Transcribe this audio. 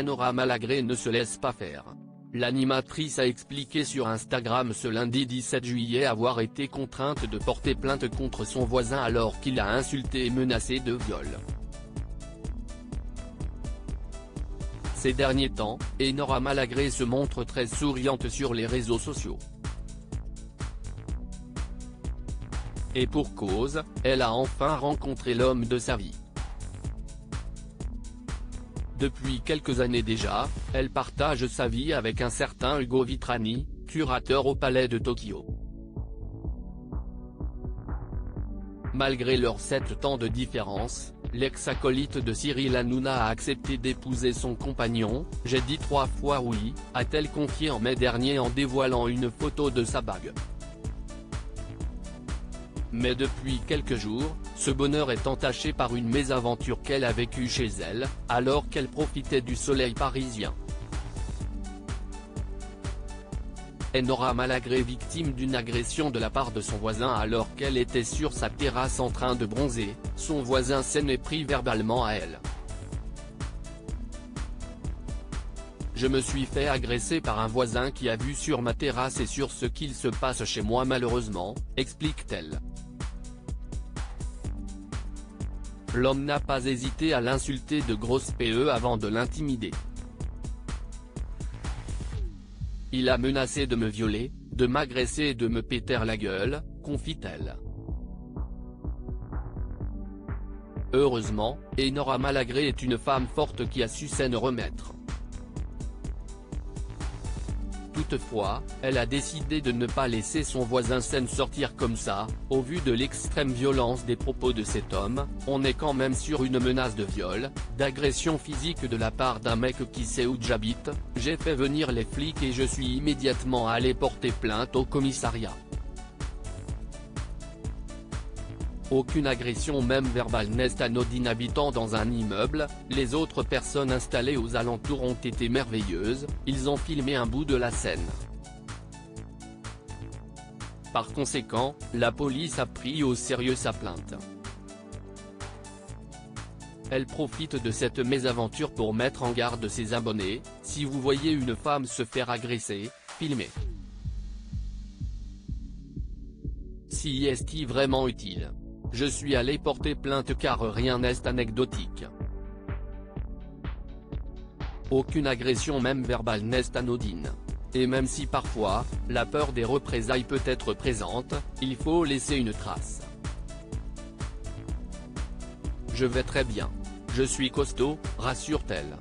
Enora Malagré ne se laisse pas faire. L'animatrice a expliqué sur Instagram ce lundi 17 juillet avoir été contrainte de porter plainte contre son voisin alors qu'il l'a insulté et menacé de viol. Ces derniers temps, Enora Malagré se montre très souriante sur les réseaux sociaux. Et pour cause, elle a enfin rencontré l'homme de sa vie. Depuis quelques années déjà, elle partage sa vie avec un certain Hugo Vitrani, curateur au Palais de Tokyo. Malgré leurs 7 ans de différence, l'ex-acolyte de Cyril Hanouna a accepté d'épouser son compagnon. « J'ai dit 3 fois oui », a-t-elle confié en mai dernier en dévoilant une photo de sa bague. Mais depuis quelques jours, ce bonheur est entaché par une mésaventure qu'elle a vécue chez elle, alors qu'elle profitait du soleil parisien. Enora Malagré victime d'une agression de la part de son voisin alors qu'elle était sur sa terrasse en train de bronzer, son voisin s'en est pris verbalement à elle. Je me suis fait agresser par un voisin qui a vu sur ma terrasse et sur ce qu'il se passe chez moi malheureusement, explique-t-elle. L'homme n'a pas hésité à l'insulter de grosses PE avant de l'intimider. Il a menacé de me violer, de m'agresser et de me péter la gueule, confie-t-elle. Heureusement, Enora Malagré est une femme forte qui a su s'en remettre. Toutefois, elle a décidé de ne pas laisser son voisin s'en sortir comme ça. Au vu de l'extrême violence des propos de cet homme, on est quand même sur une menace de viol, d'agression physique de la part d'un mec qui sait où j'habite. J'ai fait venir les flics et je suis immédiatement allé porter plainte au commissariat. Aucune agression même verbale n'est anodine. Habitant dans un immeuble, les autres personnes installées aux alentours ont été merveilleuses, ils ont filmé un bout de la scène. Par conséquent, la police a pris au sérieux sa plainte. Elle profite de cette mésaventure pour mettre en garde ses abonnés: si vous voyez une femme se faire agresser, filmez. Si est-il vraiment utile? Je suis allé porter plainte car rien n'est anecdotique. Aucune agression même verbale n'est anodine. Et même si parfois, la peur des représailles peut être présente, il faut laisser une trace. Je vais très bien. Je suis costaud, rassure-t-elle.